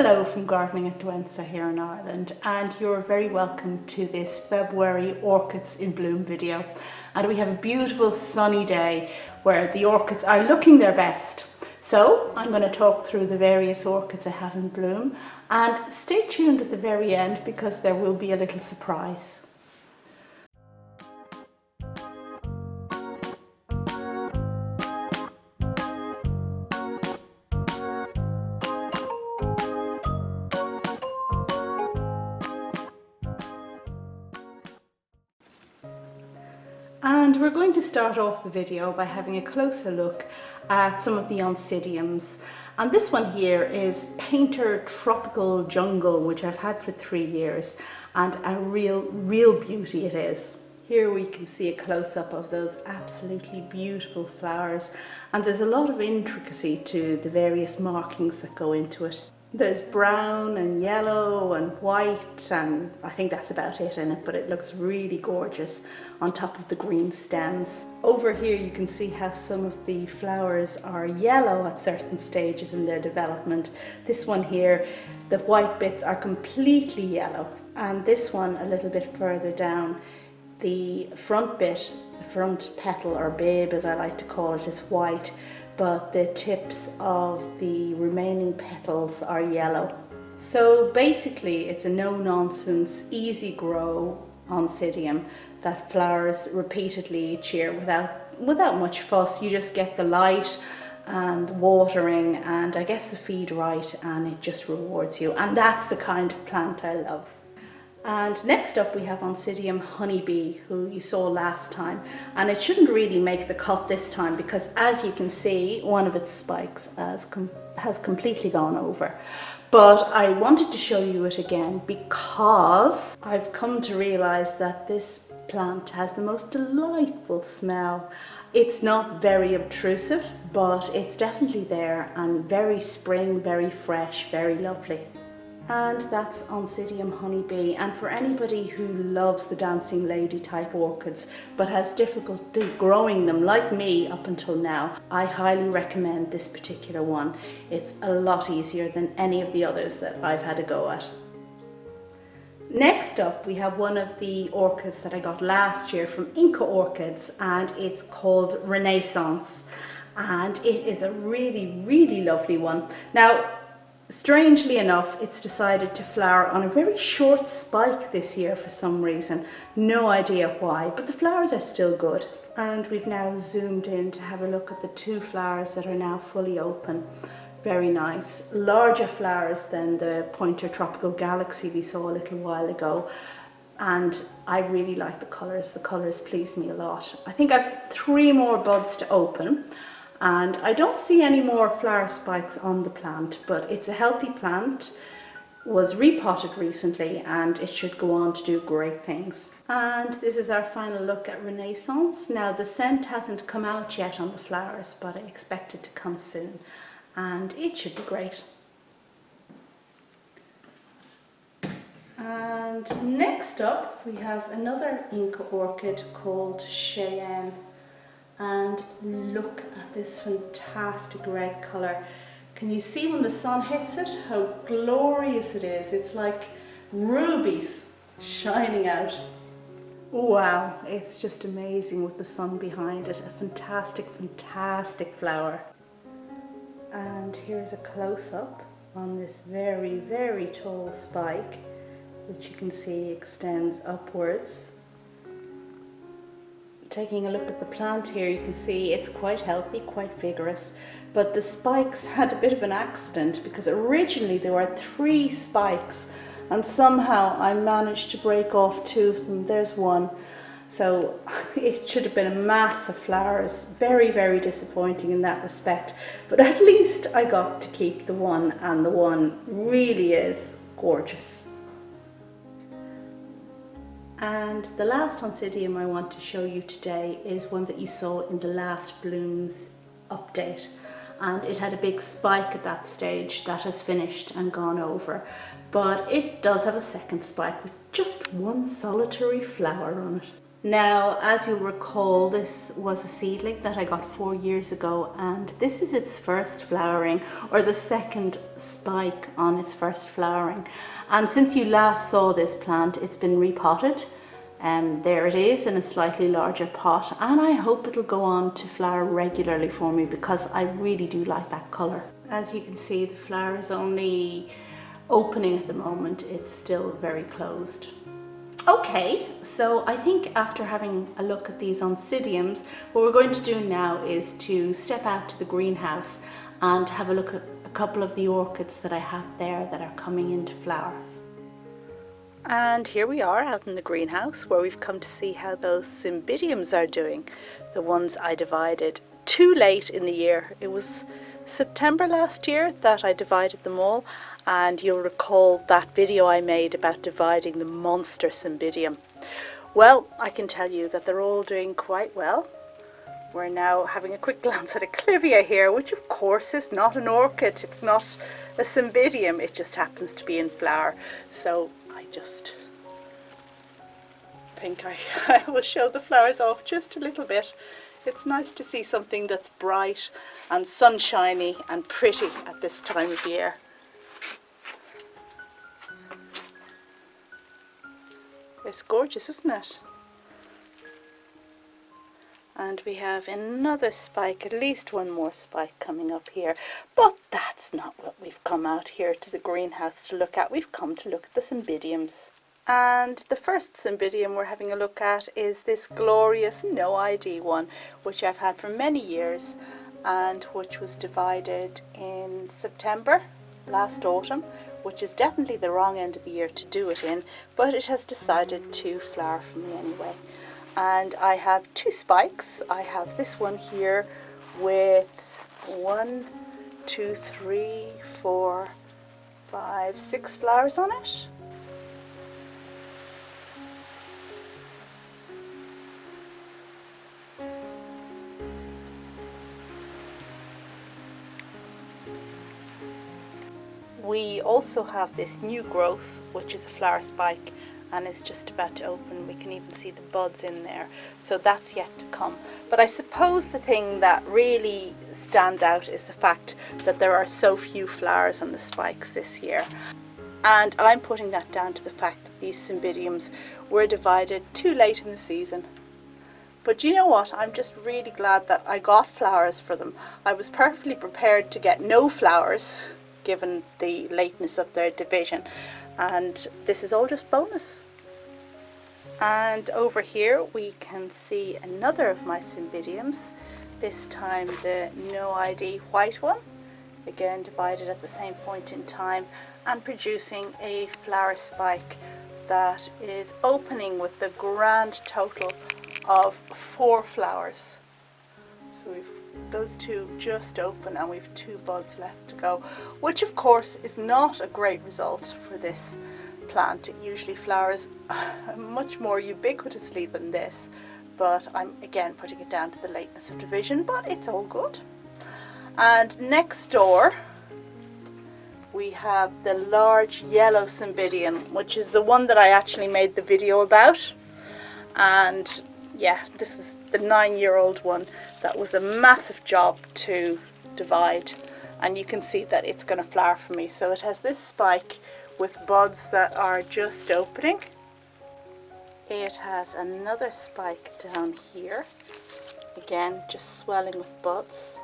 Hello from Gardening at Douentza here in Ireland, and you're very welcome to this February Orchids in Bloom video. And we have a beautiful sunny day where the orchids are looking their best. So I'm going to talk through the various orchids I have in bloom, and stay tuned at the very end because there will be a little surprise. And we're going to start off the video by having a closer look at some of the Oncidiums. And this one here is Painter Tropical Jungle, which I've had for 3 years, and a real beauty it is. Here we can see a close-up of those absolutely beautiful flowers, and there's a lot of intricacy to the various markings that go into it. There's brown and yellow and white, and I think that's about it in it, but it looks really gorgeous on top of the green stems. Over here you can see how some of the flowers are yellow at certain stages in their development. This one here, the white bits are completely yellow, and this one a little bit further down, the front bit, the front petal or babe as I like to call it, is white, but the tips of the remaining petals are yellow. So basically it's a no-nonsense, easy grow Oncidium that flowers repeatedly each year without much fuss. You just get the light and watering and I guess the feed right, and it just rewards you, and that's the kind of plant I love. And next up we have Oncidium Honeybee, who you saw last time, and it shouldn't really make the cut this time because, as you can see, one of its spikes has completely gone over. But I wanted to show you it again because I've come to realize that this plant has the most delightful smell. It's not very obtrusive, but it's definitely there, and very spring, very fresh, very lovely. And that's Oncidium Honeybee. And for anybody who loves the dancing lady type orchids but has difficulty growing them like me up until now, I highly recommend this particular one. It's a lot easier than any of the others that I've had a go at. Next up we have one of the orchids that I got last year from Inca Orchids, and it's called Renaissance, and it is a really lovely one. Now, strangely enough, it's decided to flower on a very short spike this year for some reason. No idea why, but the flowers are still good. And we've now zoomed in to have a look at the 2 flowers that are now fully open. Very nice. Larger flowers than the Pointer Tropical Galaxy we saw a little while ago. And I really like the colours. The colours please me a lot. I think I've 3 more buds to open. And I don't see any more flower spikes on the plant, but it's a healthy plant, was repotted recently, and it should go on to do great things. And this is our final look at Renaissance. Now the scent hasn't come out yet on the flowers, but I expect it to come soon, and it should be great. And next up we have another Inca orchid called Chayenne. And look at this fantastic red colour. Can you see when the sun hits it how glorious it is? It's like rubies shining out. Wow, it's just amazing with the sun behind it. A fantastic flower. And here's a close-up on this very tall spike, which you can see extends upwards. Taking a look at the plant here, you can see it's quite healthy, quite vigorous, but the spikes had a bit of an accident because originally there were 3 spikes and somehow I managed to break off 2 of them. There's one. So it should have been a mass of flowers. Very disappointing in that respect, but at least I got to keep the one, and the one really is gorgeous. And the last Oncidium I want to show you today is one that you saw in the last blooms update, and it had a big spike at that stage that has finished and gone over, but it does have a second spike with just 1 solitary flower on it. Now, as you'll recall, this was a seedling that I got 4 years ago, and this is its first flowering, or the second spike on its first flowering. And since you last saw this plant, it's been repotted. There it is in a slightly larger pot, and I hope it'll go on to flower regularly for me because I really do like that colour. As you can see, the flower is only opening at the moment. It's still very closed. Okay, so I think after having a look at these Oncidiums, what we're going to do now is to step out to the greenhouse and have a look at a couple of the orchids that I have there that are coming into flower. And here we are out in the greenhouse where we've come to see how those Cymbidiums are doing, the ones I divided too late in the year. It was September last year that I divided them all, and you'll recall that video I made about dividing the monster Cymbidium. Well, I can tell you that they're all doing quite well. We're now having a quick glance at a Clivia here, which of course is not an orchid, it's not a Cymbidium, it just happens to be in flower. So I just think I will show the flowers off just a little bit. It's nice to see something that's bright and sunshiny and pretty at this time of year. It's gorgeous, isn't it? And we have another spike, at least one more spike coming up here. But that's not what we've come out here to the greenhouse to look at. We've come to look at the Cymbidiums. And the first Cymbidium we're having a look at is this glorious no ID one, which I've had for many years and which was divided in September last autumn, which is definitely the wrong end of the year to do it in, but it has decided to flower for me anyway. And I have two spikes. I have this one here with 1, 2, 3, 4, 5, 6 flowers on it. We also have this new growth, which is a flower spike and is just about to open. We can even see the buds in there, so that's yet to come. But I suppose the thing that really stands out is the fact that there are so few flowers on the spikes this year, and I'm putting that down to the fact that these Cymbidiums were divided too late in the season. But you know what, I'm just really glad that I got flowers for them. I was perfectly prepared to get no flowers given the lateness of their division, and this is all just bonus. And over here we can see another of my Cymbidiums, this time the no ID white one, again divided at the same point in time and producing a flower spike that is opening with the grand total of 4 flowers. So we've those two just open and we've 2 buds left to go, which of course is not a great result for this plant. It usually flowers much more ubiquitously than this, but I'm again putting it down to the lateness of division, but it's all good. And next door we have the large yellow Cymbidium, which is the one that I actually made the video about. And yeah, this is the 9-year-old one that was a massive job to divide, and you can see that it's going to flower for me. So it has this spike with buds that are just opening. It has another spike down here, again just swelling with buds.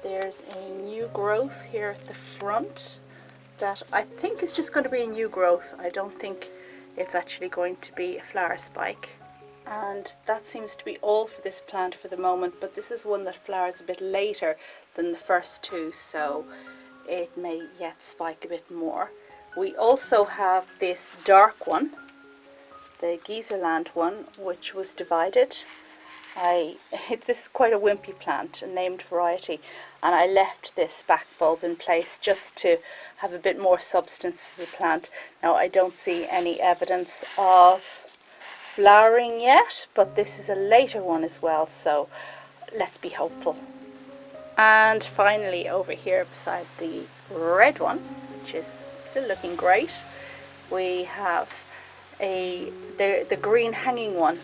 There's a new growth here at the front that I think is just going to be a new growth. I don't think it's actually going to be a flower spike. And that seems to be all for this plant for the moment, but this is one that flowers a bit later than the first 2, so it may yet spike a bit more. We also have this dark one, the Geyserland one, which was divided. This is quite a wimpy plant, a named variety, and I left this back bulb in place just to have a bit more substance to the plant. Now I don't see any evidence of flowering yet, but this is a later one as well, so let's be hopeful. And finally over here beside the red one, which is still looking great, we have the green hanging one,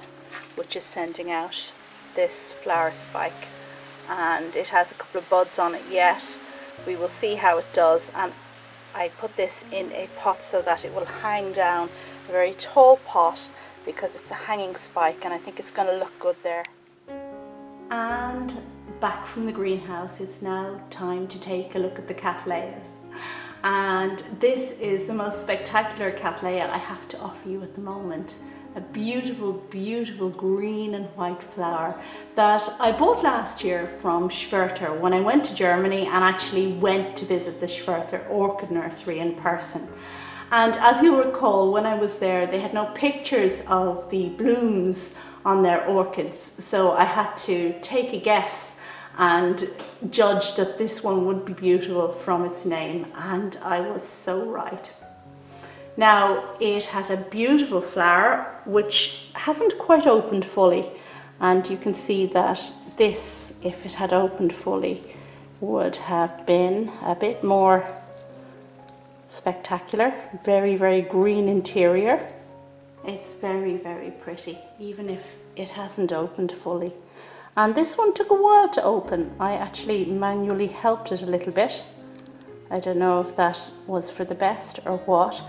which is sending out this flower spike, and it has a couple of buds on it yet. We will see how it does, and I put this in a pot so that it will hang down, a very tall pot, because it's a hanging spike and I think it's going to look good there. And back from the greenhouse, it's now time to take a look at the Cattleyas. And this is the most spectacular Cattleya I have to offer you at the moment. A beautiful, beautiful green and white flower that I bought last year from Schwerter when I went to Germany and actually went to visit the Schwerter orchid nursery in person. And as you'll recall, when I was there, they had no pictures of the blooms on their orchids, so I had to take a guess and judge that this one would be beautiful from its name, and I was so right. Now, it has a beautiful flower which hasn't quite opened fully, and you can see that this, if it had opened fully, would have been a bit more spectacular. Very, very green interior. It's very, very pretty, even if it hasn't opened fully. And this one took a while to open. I actually manually helped it a little bit. I don't know if that was for the best or what,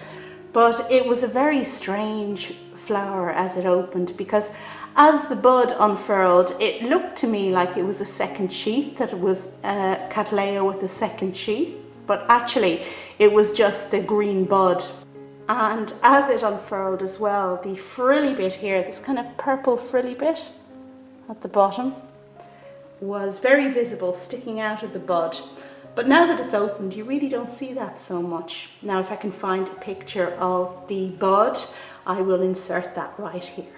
but it was a very strange flower as it opened, because as the bud unfurled, it looked to me like it was a second sheath, that it was a Cattleya with a second sheath, but actually it was just the green bud. And as it unfurled as well, the frilly bit here, this kind of purple frilly bit at the bottom, was very visible, sticking out of the bud. But now that it's opened, you really don't see that so much. Now, if I can find a picture of the bud, I will insert that right here.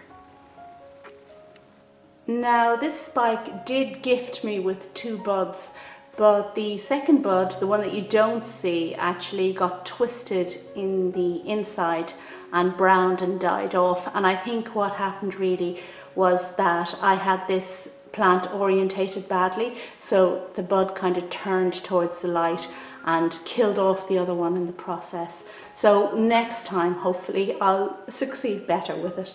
Now, this spike did gift me with 2 buds, but the second bud, the one that you don't see, actually got twisted in the inside and browned and died off. And I think what happened really was that I had this plant orientated badly, so the bud kind of turned towards the light and killed off the other one in the process. So next time, hopefully, I'll succeed better with it.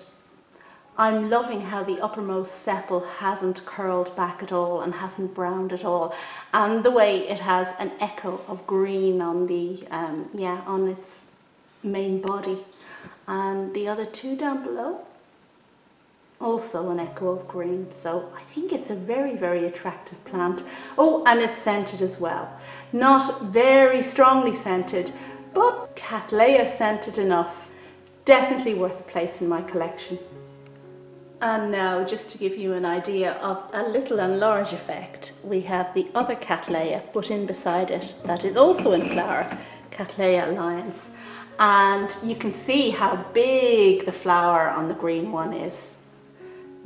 I'm loving how the uppermost sepal hasn't curled back at all and hasn't browned at all, and the way it has an echo of green on the on its main body, and the other 2 down below, also an echo of green. So I think it's a very, very attractive plant. Oh, and it's scented as well. Not very strongly scented, but Cattleya scented enough. Definitely worth a place in my collection. And now, just to give you an idea of a little and large effect, we have the other Cattleya put in beside it that is also in flower, Cattleya alliance. And you can see how big the flower on the green one is.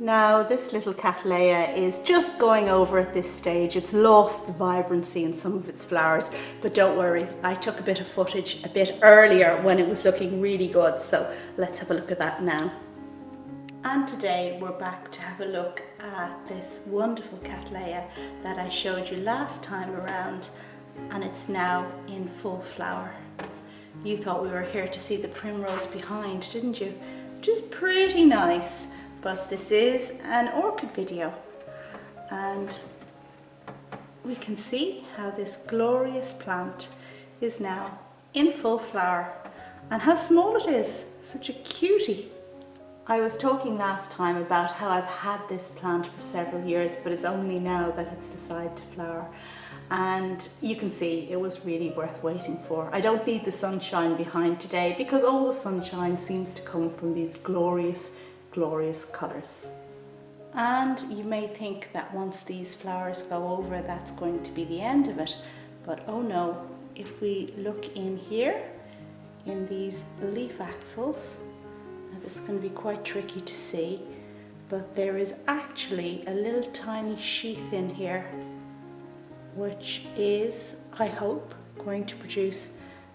Now, this little Cattleya is just going over at this stage. It's lost the vibrancy in some of its flowers, but don't worry, I took a bit of footage a bit earlier when it was looking really good, so let's have a look at that now. And today we're back to have a look at this wonderful Cattleya that I showed you last time around, and it's now in full flower. You thought we were here to see the primrose behind, didn't you? Which is pretty nice. But this is an orchid video, and we can see how this glorious plant is now in full flower, and how small it is, such a cutie. I was talking last time about how I've had this plant for several years, but it's only now that it's decided to flower. And you can see it was really worth waiting for. I don't need the sunshine behind today, because all the sunshine seems to come from these glorious colours. And you may think that once these flowers go over, that's going to be the end of it, but oh no, if we look in here in these leaf axils, now this is going to be quite tricky to see, but there is actually a little tiny sheath in here, which is, I hope, going to produce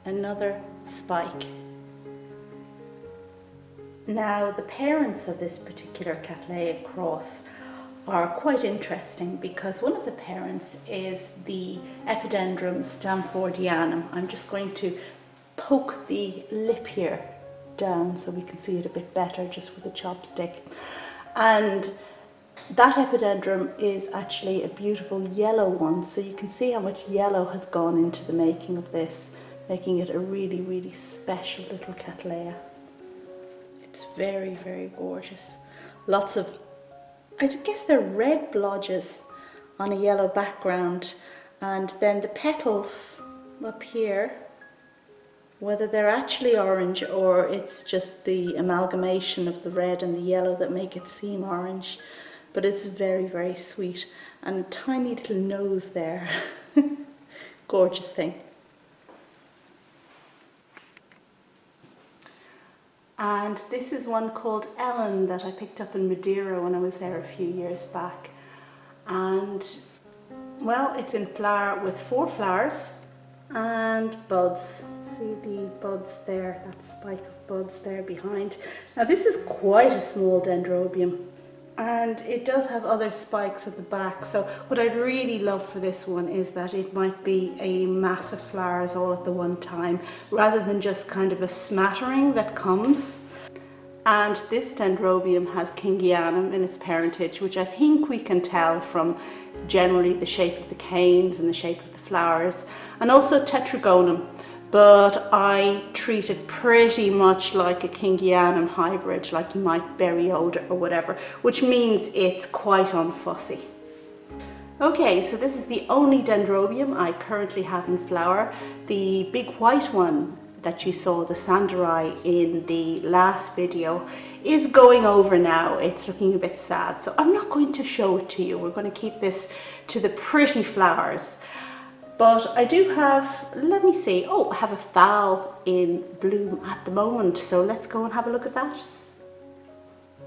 another spike. Now, the parents of this particular Cattleya cross are quite interesting, because one of the parents is the Epidendrum stamfordianum. I'm just going to poke the lip here down so we can see it a bit better just with a chopstick. And that epidendrum is actually a beautiful yellow one, so you can see how much yellow has gone into the making of this, making it a really, really special little Cattleya. It's very, very gorgeous. Lots of, I guess they're red blotches on a yellow background, and then the petals up here, whether they're actually orange or it's just the amalgamation of the red and the yellow that make it seem orange. But it's very, very sweet, and a tiny little nose there. Gorgeous thing. And this is one called Ellen that I picked up in Madeira when I was there a few years back. And well, it's in flower with 4 flowers and buds. See the buds there, that spike of buds there behind. Now this is quite a small dendrobium, and it does have other spikes at the back. So what I'd really love for this one is that it might be a mass of flowers all at the one time, rather than just kind of a smattering that comes. And this dendrobium has Kingianum in its parentage, which I think we can tell from generally the shape of the canes and the shape of the flowers, and also Tetragonum. But I treat it pretty much like a Kingianum hybrid, like you might Berryoda or whatever, which means it's quite unfussy. Okay, so this is the only dendrobium I currently have in flower. The big white one that you saw, the Sandarai, in the last video is going over now. It's looking a bit sad, so I'm not going to show it to you. We're going to keep this to the pretty flowers. But I do have, let me see, oh, I have a phal in bloom at the moment, so let's go and have a look at that.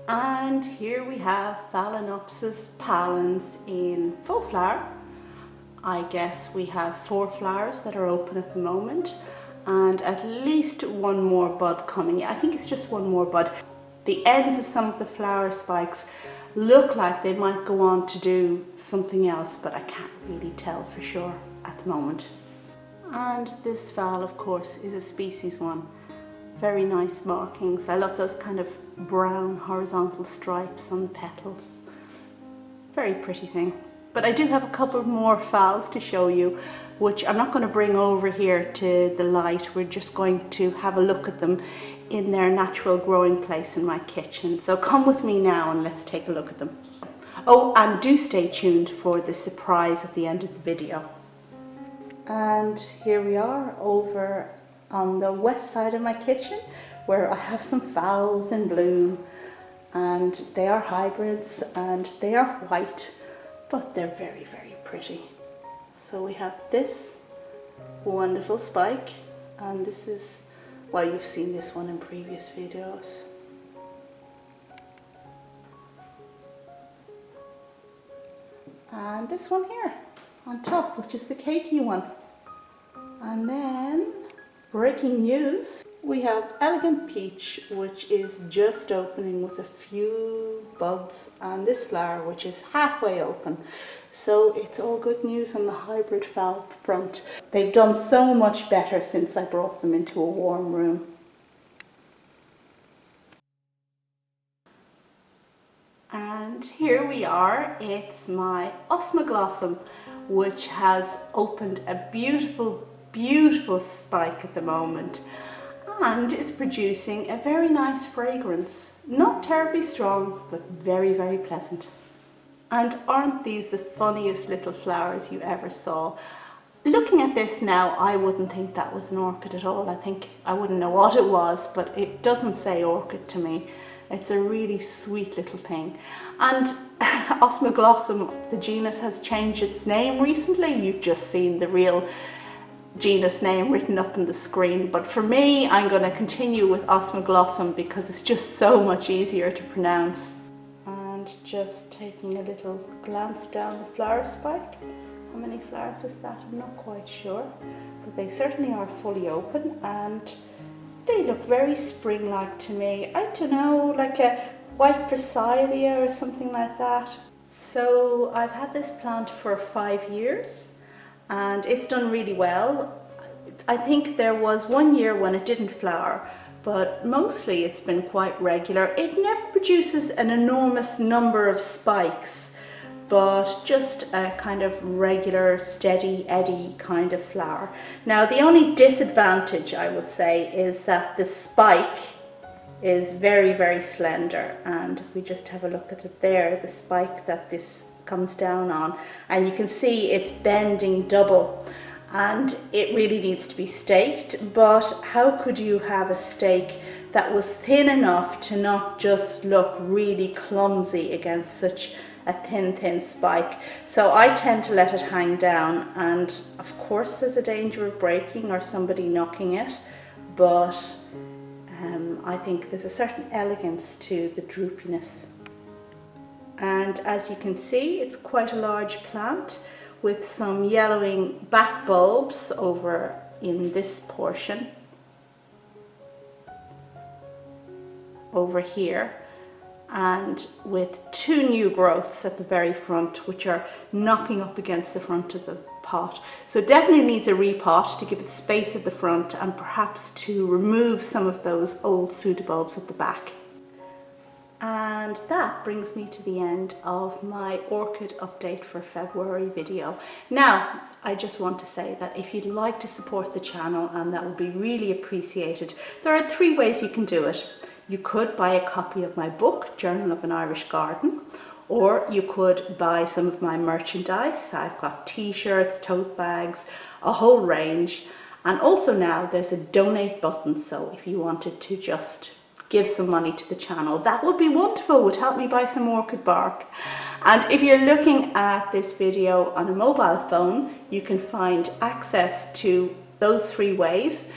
And here we have Phalaenopsis pallens in full flower. I guess we have 4 flowers that are open at the moment, and at least 1 more bud coming. I think it's just 1 more bud. The ends of some of the flower spikes look like they might go on to do something else, but I can't really tell for sure at the moment. And this phal, of course, is a species one. Very nice markings. I love those kind of brown horizontal stripes on the petals. Very pretty thing. But I do have a couple more phals to show you, which I'm not going to bring over here to the light. We're just going to have a look at them in their natural growing place in my kitchen. So come with me now and let's take a look at them. Oh, and do stay tuned for the surprise at the end of the video. And here we are over on the west side of my kitchen, where I have some phals in bloom, and they are hybrids and they are white, but they're very, very pretty. So we have this wonderful spike, and this is, well, you've seen this one in previous videos. And this one here on top, which is the cakey one. And then, breaking news, we have Elegant Peach, which is just opening with a few buds, and this flower, which is halfway open. So it's all good news on the hybrid phal front. They've done so much better since I brought them into a warm room. And here we are, it's my Osmoglossum, which has opened a beautiful, beautiful spike at the moment, and is producing a very nice fragrance. Not terribly strong, but very, very pleasant. And aren't these the funniest little flowers you ever saw? Looking at this now, I wouldn't think that was an orchid at all. I think I wouldn't know what it was, but it doesn't say orchid to me. It's a really sweet little thing. And Osmoglossum, the genus, has changed its name recently. You've just seen the real genus name written up on the screen, but for me, I'm going to continue with Osmoglossum because it's just so much easier to pronounce. And just taking a little glance down the flower spike. How many flowers is that? I'm not quite sure, but they certainly are fully open, and they look very spring-like to me. I don't know, like a white Burrageara or something like that. So I've had this plant for 5 years, and it's done really well. I think there was 1 year when it didn't flower, but mostly it's been quite regular. It never produces an enormous number of spikes, but just a kind of regular, steady eddy kind of flower. Now, the only disadvantage, I would say, is that the spike is very, very slender. And if we just have a look at it there, the spike that this comes down on, and you can see it's bending double, and it really needs to be staked. But how could you have a stake that was thin enough to not just look really clumsy against such a thin spike? So I tend to let it hang down, and of course there's a danger of breaking or somebody knocking it, but I think there's a certain elegance to the droopiness. And as you can see, it's quite a large plant with some yellowing back bulbs over in this portion over here, and with 2 new growths at the very front which are knocking up against the front of the pot. So it definitely needs a repot to give it space at the front, and perhaps to remove some of those old pseudobulbs at the back. And that brings me to the end of my orchid update for February video. Now, I just want to say that if you'd like to support the channel, and that would be really appreciated, there are 3 ways you can do it. You could buy a copy of my book, Journal of an Irish Garden, or you could buy some of my merchandise. I've got t-shirts, tote bags, a whole range. And also now there's a donate button, so if you wanted to just give some money to the channel, that would be wonderful, would help me buy some orchid bark. And if you're looking at this video on a mobile phone, you can find access to those 3 ways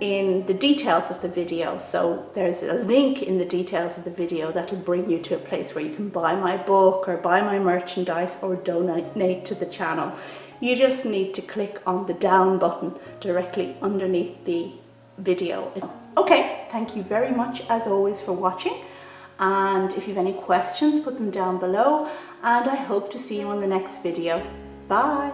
in the details of the video. So there's a link in the details of the video that will bring you to a place where you can buy my book or buy my merchandise or donate to the channel. You just need to click on the down button directly underneath the video. Okay, thank you very much as always for watching, and if you have any questions, put them down below, and I hope to see you on the next video. Bye!